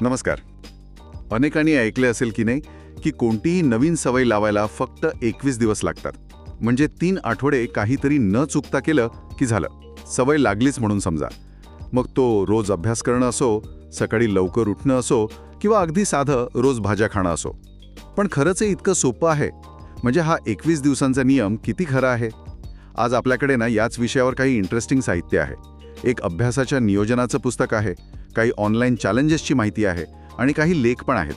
नमस्कार. अनेकांनी ऐकले असेल की नाही की कोणतीही नवीन सवय लावायला फक्त 21 दिवस लागतात. म्हणजे 3 आठवडे काहीतरी न चुकता केलं की झालं, सवय लागलीच म्हणून समजा. मग तो रोज अभ्यास करणं असो, सकाळी लवकर उठणं असो किंवा अगदी साधं रोज भाज्या खाणं असो. पण खरंच हे इतकं सोपं आहे? म्हणजे हा 21 दिवसांचा नियम किती खरा आहे? आज आपल्याकडे ना याच विषयावर काही इंटरेस्टिंग साहित्य आहे. एक अभ्यासाच्या नियोजनाचं पुस्तक आहे, काही ऑनलाईन चॅलेंजेसची माहिती आहे आणि काही लेख पण आहेत.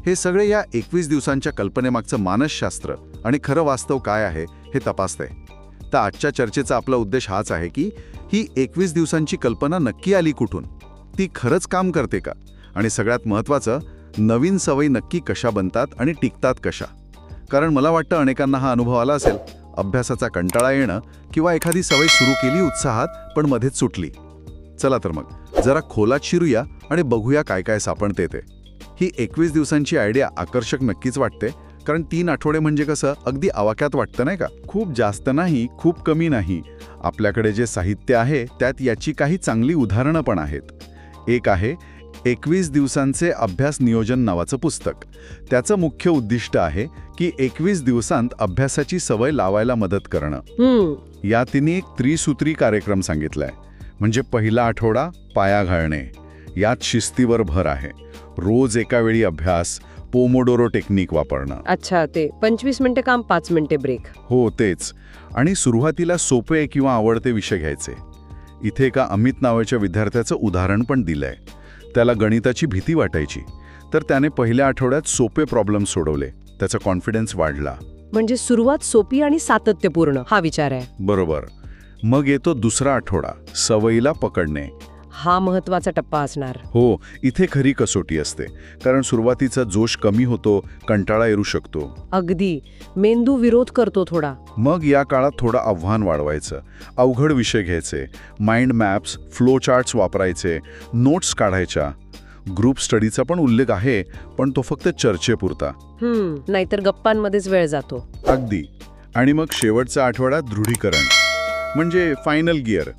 हे सगळे या 21 दिवसांच्या कल्पनेमागचं मानसशास्त्र आणि खरं वास्तव काय आहे हे तपासतंय. तर आजच्या चर्चेचा आपला उद्देश हाच आहे की ही 21 दिवसांची कल्पना नक्की आली कुठून, ती खरंच काम करते का, आणि सगळ्यात महत्त्वाचं, नवीन सवयी नक्की कशा बनतात आणि टिकतात कशा. कारण मला वाटतं अनेकांना हा अनुभव आला असेल, अभ्यासाचा कंटाळा येणं किंवा एखादी सवय सुरू केली उत्साहात पण मध्येच सुटली. चला तर मग जरा खोलात शिरूया आणि बघूया काय काय सापडते ते. ही 21 दिवसांची आयडिया आकर्षक नक्कीच वाटते, कारण 3 आठवडे म्हणजे कसं अगदी आवाक्यात वाटतं नाही का. खूप जास्त नाही, खूप कमी नाही. आपल्याकडे जे साहित्य आहे त्यात याची काही चांगली उदाहरणं पण आहेत. एक आहे 21 दिवसांचे अभ्यास नियोजन नावाचं पुस्तक. त्याचं मुख्य उद्दिष्ट आहे की 21 दिवसांत अभ्यासाची सवय लावायला मदत करणं. या तिने एक त्रिसूत्री कार्यक्रम सांगितलाय. म्हणजे पहिला आठवडा पाया घालणे, यात शिस्तीवर भर आहे. रोज एका वेळी अभ्यास, पोमोडोरो टेक्निक वापरणं. अच्छा, ते 25 मिनिटे काम 5 मिनिटे ब्रेक. हो तेच. आणि सुरुवातीला सोपे किंवा आवडते विषय घ्यायचे. इथे एका अमित नावाच्या विद्यार्थ्याचं उदाहरण पण दिलंय. त्याला गणिताची भीती वाटायची, तर त्याने पहिल्या आठवड्यात सोपे प्रॉब्लेम सोडवले. त्याचा कॉन्फिडन्स वाढला. म्हणजे सुरुवात सोपी आणि सातत्यपूर्ण हा विचार आहे. बरोबर. मग येतो दुसरा आठवडा, सवयीला पकडणे. हा महत्वाचा टप्पा असणार. हो, इथे खरी कसोटी असते. कारण सुरुवातीचा जोश कमी होतो, कंटाळा येऊ शकतो. अगदी. मेंदू विरोध करतो थोडा. मग या काळात थोडं आव्हान वाढवायचं. अवघड विषय घ्यायचे, माइंड मॅप्स, फ्लो चार्ट्स वापरायचे, नोट्स काढायच्या. ग्रुप स्टडीचा पण उल्लेख आहे, पण तो फक्त चर्चेपुरता. नाहीतर गप्पांमध्येच वेळ जातो. अगदी. आणि मग शेवटचा आठवडा दृढीकरण, म्हणजे फायनल गिअर.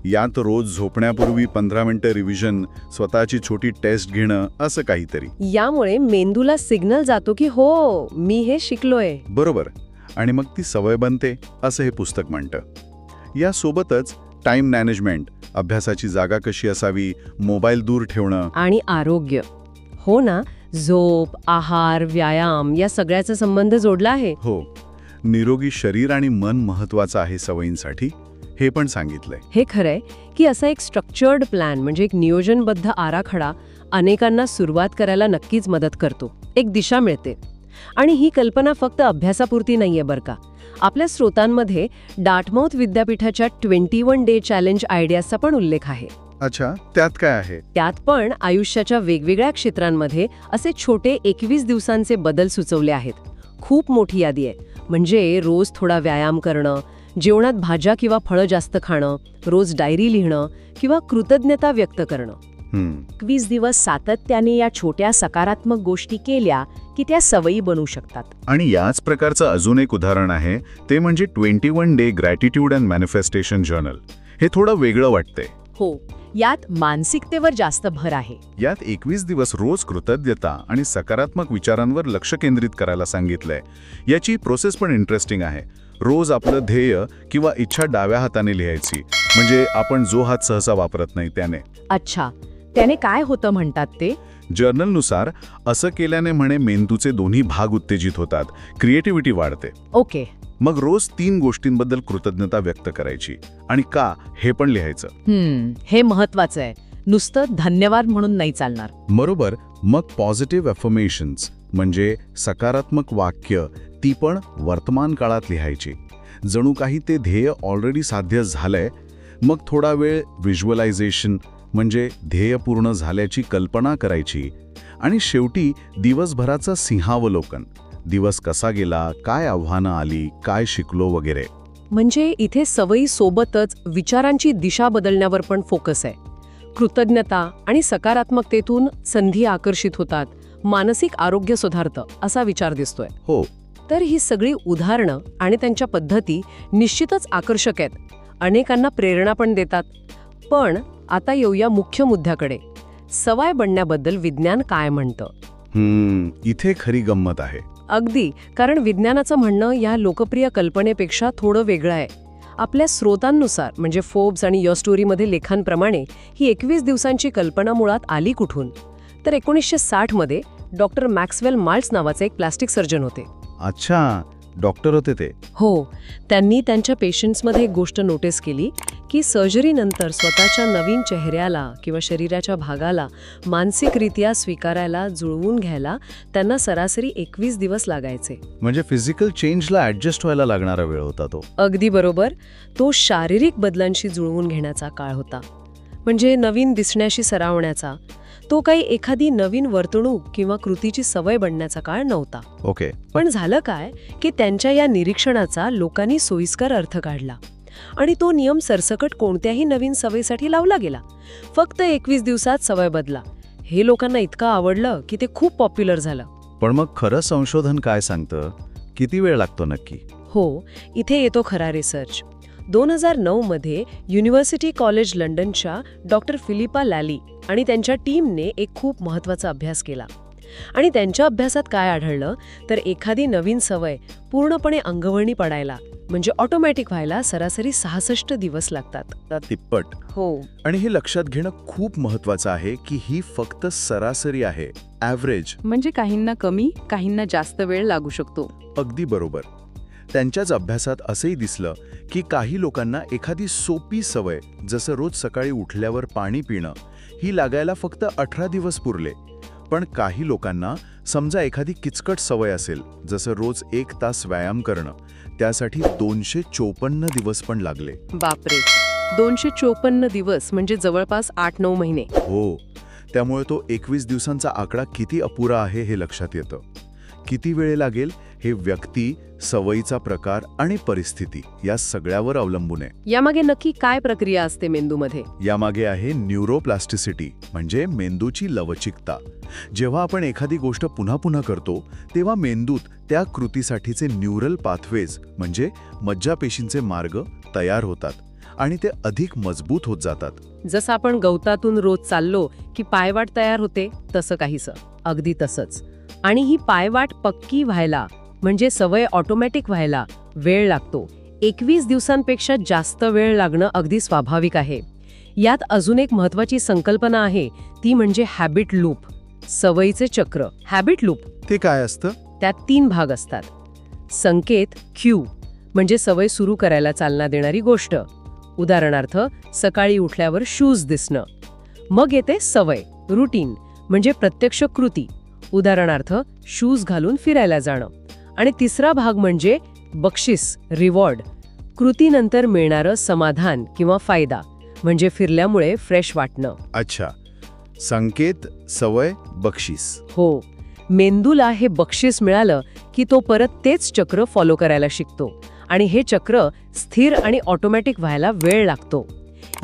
यात रोज झोपण्यापूर्वी 15 मिनिटं रिव्हिजन, स्वतःची छोटी टेस्ट घेणं, असं काहीतरी. यामुळे मेंदूला सिग्नल जातो की हो, मी हे शिकलोय. बरोबर. आणि मग ती सवय बनते, असं हे पुस्तक म्हणतं. यासोबतच टाइम मॅनेजमेंट, अभ्यासाची जागा कशी असावी, मोबाईल दूर ठेवणं. आणि आरोग्य. हो ना, झोप, आहार, व्यायाम या सगळ्याचा संबंध जोडला आहे. हो. निरोगी शरीर आणि मन महत्वाचं आहे सवयींसाठी, हे पण सांगितलंय. हे खरंय की असा एक स्ट्रक्चर्ड प्लॅन, म्हणजे एक नियोजनबद्ध आराखडा अनेकांना सुरुवात करायला नक्कीच मदत करतो. एक दिशा मिळते. आणि ही कल्पना फक्त अभ्यासापुरती नाहीये बरं का. आपल्या स्रोतांमध्ये डार्टमाउथ विद्यापीठाच्या 21 डे चॅलेंज आयडियाचा पण उल्लेख आहे. अच्छा, त्यात काय आहे? त्यात पण आयुष्याच्या वेगवेगळ्या क्षेत्रांमध्ये असे छोटे 21 दिवसांचे बदल सुचवले आहेत. खूप मोठी यादी आहे. म्हणजे रोज थोडा व्यायाम करणं, जेवणात भाज्या किंवा फळं जास्त खाणं, रोज डायरी लिहिणं किंवा कृतज्ञता व्यक्त करणं. 21 दिवस सातत्याने या छोट्या सकारात्मक गोष्टी केल्या की त्या सवयी बनू शकतात. आणि याच प्रकारचं अजून एक उदाहरण आहे, ते म्हणजे 21 day gratitude and manifestation journal. हे थोडं वेगळं वाटतंय. हो, यात मानसिकतेवर जास्त भर आहे. यात 21 दिवस रोज कृतज्ञता आणि सकारात्मक विचारांवर लक्ष केंद्रित करायला सांगितलंय. याची प्रोसेस पण इंटरेस्टिंग आहे. रोज आपलं ध्येय किंवा इच्छा डाव्या हाताने लिहायची, म्हणजे आपण जो हात सहसा वापरत नाही त्याने. अच्छा, त्याने काय होतं म्हणतात ते? जर्नलनुसार असं केल्याने म्हणे मेंदूचे दोन्ही भाग उत्तेजित होतात, क्रिएटिव्हिटी वाढते. ओके. मग रोज 3 गोष्टींबद्दल कृतज्ञता व्यक्त करायची आणि का हे पण लिहायचं. हे महत्वाचं आहे. नुसतं धन्यवाद म्हणून नाही चालणार. बरोबर. मग पॉझिटिव्ह अफर्मेशन्स, म्हणजे सकारात्मक वाक्य, ती पण वर्तमान काळात लिहायची. जणू काही ते ध्येय ऑलरेडी साध्य झालंय. मग थोडा वेळ व्हिज्युअलायझेशन, म्हणजे ध्येय पूर्ण झाल्याची कल्पना करायची. आणि शेवटी दिवसभराचं सिंहावलोकन, दिवस कसा गेला, काय आव्हानं आली, काय शिकलो वगैरे. म्हणजे इथे सवयी सोबतच विचारांची दिशा बदलण्यावर पण फोकस आहे. कृतज्ञता आणि सकारात्मकतेतून संधी आकर्षित होतात, मानसिक आरोग्य सुधारतं असा विचार दिसतोय. हो. तर ही सगळी उदाहरणं आणि त्यांच्या पद्धती निश्चितच आकर्षक आहेत, अनेकांना प्रेरणा पण देतात. पण आता येऊया मुख्य मुद्द्याकडे. सवय बनण्याबद्दल विज्ञान काय म्हणतं. इथे खरी गंमत आहे. अगदी, कारण विज्ञानाचं म्हणणं या लोकप्रिय कल्पनेपेक्षा थोडं वेगळं आहे. आपल्या स्रोतांनुसार म्हणजे फोर्ब्स आणि युअर स्टोरीमध्ये लेखांप्रमाणे ही 21 दिवसांची कल्पना मुळात आली कुठून. तर 1960 मध्ये डॉक्टर मॅक्सवेल माल्ट्स नावाचे एक प्लास्टिक सर्जन होते. अच्छा, डॉक्टर होते ते. हो, त्यांनी त्यांच्या पेशंट्समध्ये एक गोष्ट नोटीस केली की सर्जरीनंतर स्वतःच्या नवीन चेहऱ्याला किंवा शरीराच्या भागाला मानसिकरित्या स्वीकारायला, जुळवून घ्यायला त्यांना सरासरी 21 दिवस लागायचे. म्हणजे फिजिकल चेंजला ऍडजस्ट व्हायला लागणारा वेळ होता तो. अगदी बरोबर. तो शारीरिक बदलांशी जुळवून घेण्याचा काळ होता. म्हणजे नवीन दिसण्याशी सरावण्याचा. तो काही एखादी नवीन वर्तणूक किंवा कृतीची सवय बनण्याचा काळ नव्हता. ओके. पण झालं काय की त्यांच्या या निरीक्षणाचा लोकांनी सोयीस्कर अर्थ काढला आणि तो नियम सरसकट कोणत्याही नवीन सवयीसाठी लावला गेला. फक्त 21 दिवसात सवय बदला. हे लोकांना इतकं आवडलं की ते खूप पॉप्युलर झालं. पण मग खरं संशोधन काय सांगतं? किती वेळ लागतो नक्की? हो, इथे येतो खरा रिसर्च. 2009 मध्ये युनिव्हर्सिटी कॉलेज लंडनच्या डॉक्टर फिलिपा लॅली आणि त्यांच्या टीमने एक खूप महत्त्वाचा अभ्यास केला. आणि त्यांच्या अभ्यासात काय आढळलं तर एखादी नवीन सवय पूर्णपणे अंगवळणी पडायला म्हणजे ऑटोमॅटिक व्हायला सरासरी 66 दिवस लागतात. तिप्पट. हो. आणि हे लक्षात घेणं खूप महत्वाचं आहे की ही फक्त सरासरी आहे, ॲव्हरेज. म्हणजे काहींना कमी, काहींना जास्त वेळ लागू शकतो. अगदी बरोबर. त्यांच्याच अभ्यासात असंही दिसलं की काही लोकांना एखादी सोपी सवय जसं रोज सकाळी उठल्यावर पाणी पिणं ही लागायला फक्त 18 दिवस पुरले. पण काही लोकांना समजा एखादी किचकट सवय असेल जसं रोज 1 तास व्यायाम करणं, त्यासाठी 254 दिवस पण लागले. बापरे, 254 दिवस म्हणजे जवळपास 8-9 महिने. हो, त्यामुळे तो 21 दिवसांचा आकडा किती अपुरा आहे हे लक्षात येतं. किती वेळ लागेल हे व्यक्ती, सवयीचा प्रकार आणि परिस्थिती या सगळ्यावर अवलंबून आहे. यामागे नक्की काय प्रक्रिया असते मेंदूमध्ये? यामागे आहे न्यूरोप्लास्टिसिटी म्हणजे मेंदूची लवचिकता. जेव्हा आपण एखादी गोष्ट पुन्हा पुन्हा करतो तेव्हा मेंदूत त्या कृतीसाठीचे न्यूरल पाथवेज म्हणजे मज्जापेशींचे मार्ग तयार होतात आणि ते अधिक मजबूत होत जातात. जसं आपण गवतातून रोज चाललो की पायवाट तयार होते तसं काहीसं. अगदी तसंच. आणि ही पायवाट पक्की व्हायला म्हणजे सवय ऑटोमॅटिक व्हायला वेळ लागतो. 21 दिवसांपेक्षा जास्त वेळ लागणं अगदी स्वाभाविक आहे. यात अजून एक महत्त्वाची संकल्पना आहे, ती म्हणजे हॅबिट लूप, सवयीचे चक्र. हॅबिट लूप ते काय असतं? त्यात 3 भाग असतात. संकेत, क्यू म्हणजे सवय सुरू करायला चालना देणारी गोष्ट. उदाहरणार्थ सकाळी उठल्यावर शूज दिसणं. मग येते सवय, रुटीन म्हणजे प्रत्यक्ष कृती. उदाहरणार्थ शूज घालून फिरायला जाणं. आणि तिसरा भाग म्हणजे बक्षीस, रिवॉर्ड, कृतीनंतर मिळणारं समाधान किंवा फायदा म्हणजे फिरल्यामुळे फ्रेश वाटणं. अच्छा, संकेत, सवय, बक्षीस. हो, मेंदूला हे बक्षीस मिळालं की तो परत तेच चक्र फॉलो करायला शिकतो आणि हे चक्र स्थिर आणि ऑटोमॅटिक व्हायला वेळ लागतो.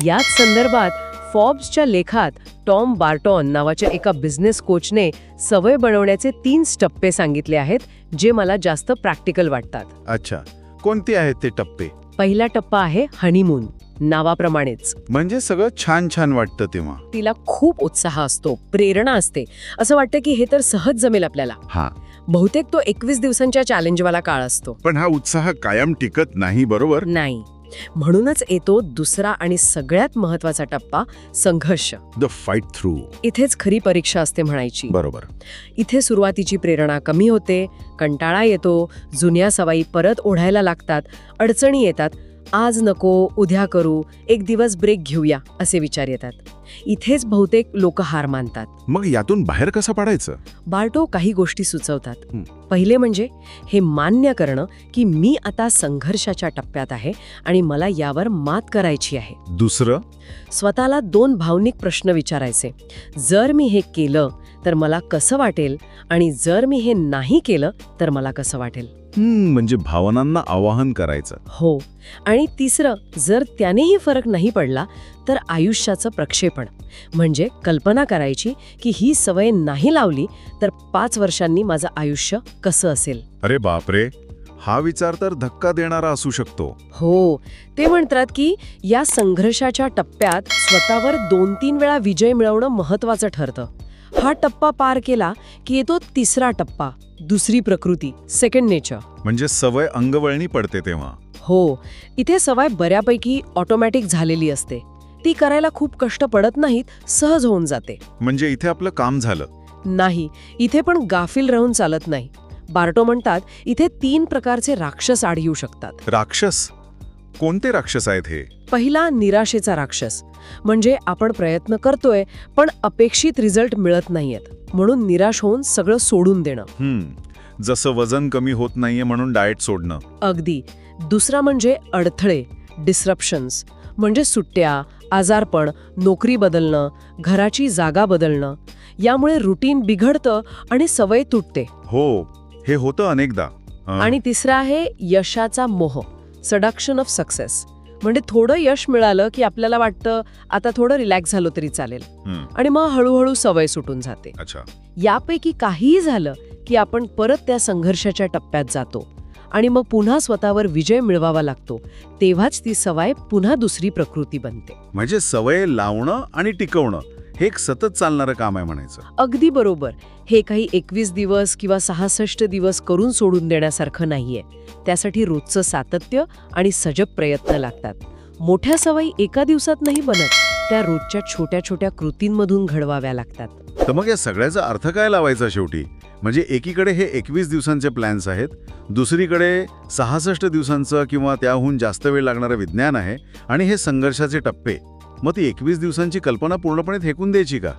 याच संदर्भात फॉर्ब्सच्या लेखात टॉम बार्टॉन नावाच्या एका बिझनेस कोचने सवय बनवण्याचे 3 टप्पे सांगितले आहेत, जे मला जास्त प्रॅक्टिकल वाटतात. अच्छा, कोणते आहेत ते टप्पे? पहिला टप्पा आहे हनीमून, नावाप्रमाणेच. म्हणजे सगळं छान छान वाटतं तेव्हा. तिला खूप उत्साह असतो, प्रेरणा असते. असं वाटतं की हे तर सहज जमेल आपल्याला. हा, बहुतेक तो 21 दिवसांच्या चॅलेंजवाला काळ असतो. पण हा उत्साह कायम टिकत नाही, बरोबर? नाही. म्हणूनच येतो दुसरा आणि सगळ्यात महत्वाचा टप्पा, संघर्ष. The fight through. इथेच खरी परीक्षा असते म्हणायची. बरोबर. इथे सुरुवातीची प्रेरणा कमी होते, कंटाळा येतो, जुन्या सवयी परत ओढायला लागतात, अडचणी येतात. आज नको, उद्या करू, एक दिवस ब्रेक घेऊया असे विचार येतात. इथेच बहुतेक लोक हार मानतात. मग यातून बाहेर कसं पडायचं? बार्टो काही गोष्टी सुचवतात. पहिले म्हणजे हे मान्य करणं की मी आता संघर्षाच्या टप्प्यात आहे आणि मला यावर मात करायची आहे. दुसरं, स्वतःला 2 भावनिक प्रश्न विचारायचे. जर मी हे केलं तर मला कसं वाटेल आणि जर मी हे नाही केलं तर मला कसं वाटेल. म्हणजे भावनांना आवाहन करायचं. हो. आणि तिसरं, जर त्यानेही फरक नाही पडला तर आयुष्याचं प्रक्षेपण म्हणजे कल्पना करायची की ही सवय नाही लावली तर 5 वर्षांनी माझं आयुष्य कसं असेल. अरे बापरे, हा विचार तर धक्का देणारा असू शकतो. हो, ते म्हणतात की या संघर्षाच्या टप्प्यात स्वतःवर 2-3 वेळा विजय मिळवणं महत्वाचं ठरतं. हा टप्पा पार केला की येतो तिसरा टप्पा, दुसरी प्रकृती, सेकंड नेचर. म्हणजे सवय अंगवळणी पडते तेव्हा. हो, इथे सवय बऱ्यापैकी ऑटोमॅटिक झालेली असते. ती करायला खूप कष्ट पडत नाहीत, सहज होऊन जाते. म्हणजे इथे आपलं काम झालं. नाही, इथे पण गाफील राहून चालत नाही. बार्टो म्हणतात इथे 3 प्रकारचे राक्षस आड येऊ शकतात. राक्षस? कोणते राक्षस आहेत हे? पहिला निराशेचा राक्षस, म्हणजे आपण प्रयत्न करतोय पण अपेक्षित रिझल्ट मिळत नाहीयेत, म्हणून निराश होऊन सगळं सोडून देणं. जसं वजन कमी होत नाहीये म्हणून डाएट सोडणं. अगदी. दुसरा म्हणजे अडथळे, डिस्रप्शन्स, म्हणजे सुट्ट्या, आजारपण, नोकरी बदलणं, घराची जागा बदलणं. यामुळे रुटीन बिघडतं आणि सवय तुटते. हो, हे होतं अनेकदा. आणि तिसरा आहे यशाचा मोह, सडक्शन ऑफ सक्सेस. म्हणजे थोडं यश मिळालं की आपल्याला वाटतं आता थोडं रिलॅक्स झालो तरी चालेल, आणि मग हळूहळू सवय सुटून जाते. अच्छा. यापैकी काहीही झालं की आपण परत त्या संघर्षाच्या टप्प्यात जातो आणि मग पुन्हा स्वतःवर विजय मिळवावा लागतो. तेव्हाच ती सवय पुन्हा दुसरी प्रकृती बनते. म्हणजे सवय लावणं आणि टिकवणं हे एक सतत चालणारं काम आहे म्हणायचं. अगदी बरोबर. हे काही 21 दिवस किंवा 66 दिवस करून सोडून देण्यासारखं नाहीये. त्यासाठी रोजचं सातत्य आणि सजग प्रयत्न लागतात. मोठ्या सवयी एका दिवसात नाही बनत, त्या रोजच्या छोट्या छोट्या कृतींमधून घडवाव्या लागतात. तर मग या सगळ्याचा अर्थ काय लावायचा शेवटी? म्हणजे एकीकडे हे 21 दिवसांचे प्लॅन्स आहेत, दुसरीकडे 66 दिवसांचं किंवा त्याहून जास्त वेळ लागणारं विज्ञान आहे, आणि हे संघर्षाचे टप्पे. मग ती 21 दिवसांची कल्पना पूर्णपणे फेकून द्यायची का?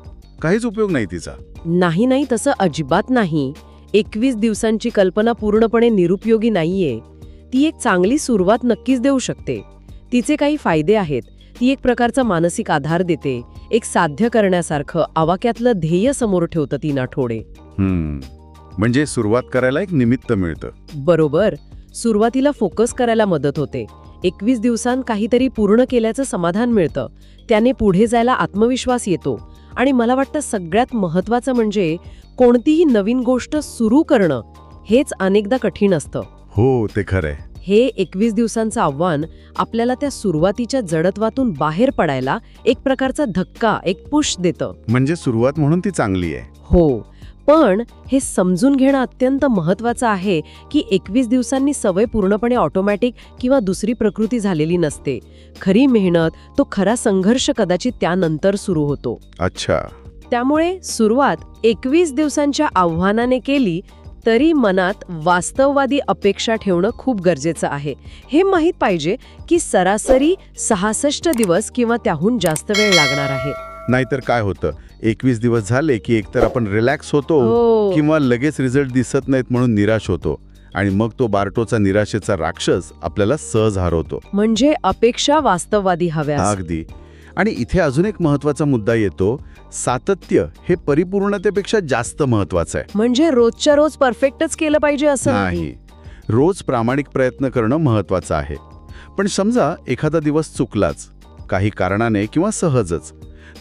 काहीच उपयोग नाही तिचा. नाही, तसं अजिबात नाही. 21 दिवसांची कल्पना पूर्णपणे निरुपयोगी नाहीये. ती एक चांगली सुरुवात नक्कीच देऊ शकते. तिचे काही फायदे आहेत. ती एक प्रकारचा मानसिक आधार देते, एक साध्य करण्यासारखं आवाक्यातलं ध्येय समोर ठेवतं 3 आठवडे. म्हणजे सुरुवात करायला एक निमित्त मिळतं. बरोबर. सुरुवातीला फोकस करायला मदत होते. 21 दिवसांत काहीतरी पूर्ण केल्याचं समाधान मिळतं. त्याने पुढे जायला आत्मविश्वास येतो. आणि मला वाटतं सगळ्यात महत्त्वाचं म्हणजे कोणतीही नवीन गोष्ट सुरू करणं हेच अनेकदा कठीण असतं. हो, ते खरंय. हे 21 दिवसांचं आव्हान आपल्याला त्या सुरुवातीच्या जडत्वातून बाहेर पडायला एक प्रकारचा धक्का, एक पुश देतं. म्हणजे सुरुवात म्हणून ती चांगली आहे. हो, पण हे समजून घेणं अत्यंत महत्त्वाचं आहे की 21 दिवसांनी सवय पूर्णपणे ऑटोमॅटिक किंवा दुसरी प्रकृती झालेली नसते. खरी मेहनत, तो खरा संघर्ष कदाचित त्यानंतर सुरू होतो. अच्छा. त्यामुळे सुरुवात 21 दिवसांच्या आव्हानाने केली तरी मनात वास्तववादी अपेक्षा ठेवणं खूप गरजेचं आहे. हे माहीत पाहिजे की सरासरी 66 दिवस किंवा त्याहून जास्त वेळ लागणार आहे. नाहीतर काय होतं, 21 दिवस झाले की एकतर आपण रिलॅक्स होतो किंवा लगेच रिझल्ट दिसत नाहीत म्हणून निराश होतो, आणि मग तो बार्टोचा निराशेचा राक्षस आपल्याला सहज हरवतो. म्हणजे अपेक्षा वास्तववादी हव्या. अगदी. आणि इथे अजून एक महत्वाचा मुद्दा येतो. सातत्य हे परिपूर्णतेपेक्षा जास्त महत्वाचं आहे. म्हणजे रोजच्या रोज परफेक्टच केलं पाहिजे असं नाही. रोज प्रामाणिक प्रयत्न करणं महत्वाचं आहे. पण समजा एखादा दिवस चुकलाच, काही कारणाने किंवा सहजच,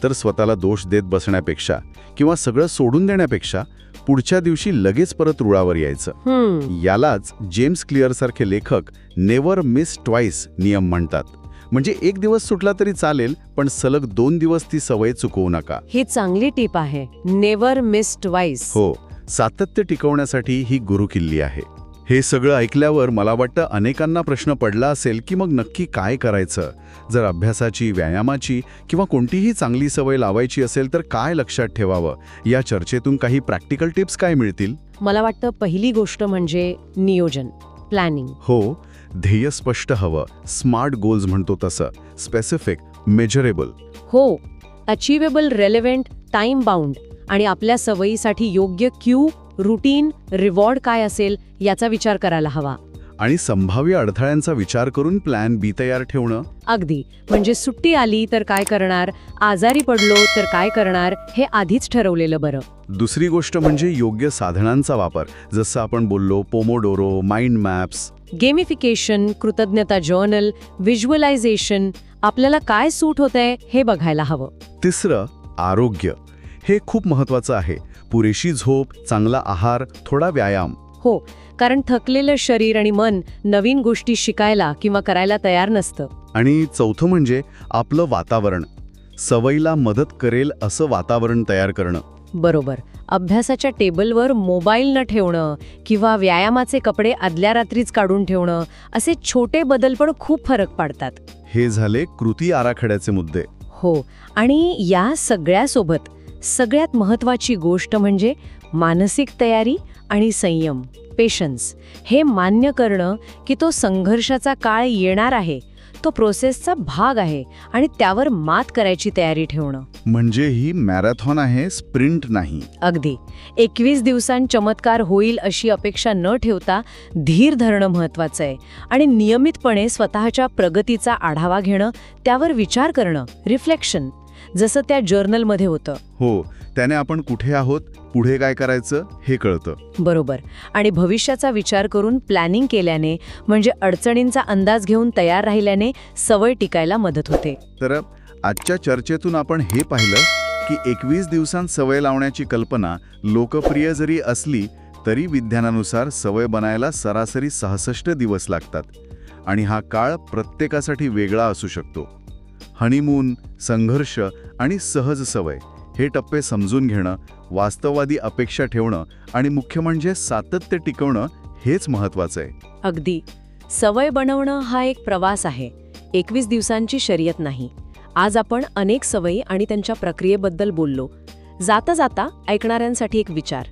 तर स्वतःला दोष देत बसण्यापेक्षा किंवा सगळं सोडून देण्यापेक्षा पुढच्या दिवशी लगेच परत रुळावर यायचं. यालाच जेम्स क्लिअर सारखे लेखक नेव्हर मिस ट्वाइस नियम म्हणतात. म्हणजे एक दिवस सुटला तरी चालेल, पण सलग 2 दिवस ती सवय चुकवू नका. ही चांगली टिप आहे. Never miss twice. हो, सातत्य टिकवण्यासाठी ही गुरुकिल्ली आहे. हे सगळं ऐकल्यावर मला वाटतं अनेकांना प्रश्न पडला असेल की मग नक्की काय करायचं. जर अभ्यासाची, व्यायामाची किंवा कोणतीही चांगली सवय लावायची असेल तर काय लक्षात ठेवावं. या चर्चेतून काही प्रॅक्टिकल टिप्स काय मिळतील? मला वाटतं पहिली गोष्ट म्हणजे नियोजन, प्लॅनिंग. हो, ध्येय स्पष्ट हवं. स्मार्ट गोल्स म्हणतो तसं, स्पेसिफिक, मेजरेबल. हो, अचिवेबल, रेलेव्हंट, टाइम बाउंड, आणि आपल्या सवयीसाठी योग्य क्यू, रुटीन, रिवॉर्ड काय असेल याचा विचार करायला हवा. आणि संभाव्य अडथळ्यांचा विचार करून प्लॅन बी तयार ठेवणं. अगदी. म्हणजे सुट्टी आली तर काय करणार, आजारी पडलो तर काय करणार, हे आधीच ठरवलेलं बरं. दुसरी गोष्ट म्हणजे योग्य साधनांचा वापर. जसं आपण बोललो, पोमोडोरो, माइंड मॅप्स, गेमिफिकेशन, कृतज्ञता जर्नल, व्हिज्युअलायझेशन. आपल्याला काय सूट होतंय हे बघायला हवं. तिसरं, आरोग्य. हे खूप महत्वाचं आहे. पुरेशी झोप, चांगला आहार, थोडा व्यायाम. हो, कारण थकलेलं शरीर आणि मन नवीन गोष्टी शिकायला किंवा करायला तयार नसतं. आणि चौथं म्हणजे आपलं वातावरण. सवयीला मदत करेल असं वातावरण तयार करणं. बरोबर. अभ्यासाच्या टेबलवर मोबाईल न ठेवणं किंवा व्यायामाचे कपडे आदल्या रात्रीच काढून ठेवणं असे छोटे बदल पण खूप फरक पाडतात. हे झाले कृती आराखड्याचे मुद्दे. हो, आणि या सगळ्यासोबत सगळ्यात महत्त्वाची गोष्ट म्हणजे मानसिक तयारी आणि संयम, पेशन्स. हे मान्य करणं की तो संघर्षाचा काळ येणार आहे, तो प्रोसेसचा भाग आहे आणि त्यावर मात करायची तयारी ठेवणं. म्हणजे ही मॅरेथॉन आहे, स्प्रिंट नाही. अगदी 21 दिवसांत चमत्कार होईल अशी अपेक्षा न ठेवता धीर धरणं महत्त्वाचं आहे आणि नियमितपणे स्वतःच्या प्रगतीचा आढावा घेणं, त्यावर विचार करणं, रिफ्लेक्शन, जसं त्या जर्नलमध्ये होतं. हो, त्याने आपण कुठे आहोत, पुढे काय करायचं हे कळतं. बरोबर. आणि भविष्याचा विचार करून प्लॅनिंग केल्याने, म्हणजे अडचणींचा अंदाज घेऊन तयार राहिल्याने सवय टिकायला मदत होते. तर आजच्या चर्चेतून आपण हे पाहिलं की 21 दिवसांत सवय लावण्याची कल्पना लोकप्रिय जरी असली तरी विज्ञानानुसार सवय बनायला सरासरी 66 दिवस लागतात. आणि हा काळ प्रत्येकासाठी वेगळा असू शकतो. हनीमून, संघर्ष आणि सहज सवय हे टप्पे समजून घेणं, वास्तववादी अपेक्षा ठेवणं आणि मुख्य म्हणजे सातत्य टिकवणं हेच महत्त्वाचं आहे. अगदी. सवय बनवणं हा एक प्रवास आहे, 21 दिवसांची शर्यत नाही. आज आपण अनेक सवयी आणि त्यांच्या प्रक्रियेबद्दल बोललो. जाता जाता ऐकणाऱ्यांसाठी एक विचार.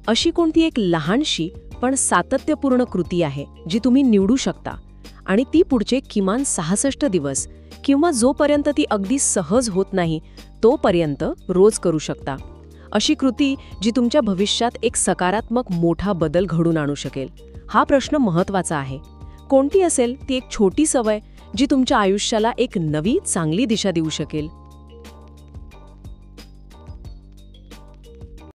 अशी कोणती एक लहानशी पण सातत्यपूर्ण कृती आहे जी तुम्ही निवडू शकता आणि ती पुढचे किमान 66 दिवस किंवा जोपर्यंत ती अगदी सहज होत नाही तोपर्यंत रोज करू शकता. अशी कृती जी तुमच्या भविष्यात एक सकारात्मक मोठा बदल घडून आणू शकेल. हा प्रश्न महत्त्वाचा आहे. कोणती असेल ती एक छोटी सवय जी तुमच्या आयुष्याला एक नवी चांगली दिशा देऊ शकेल?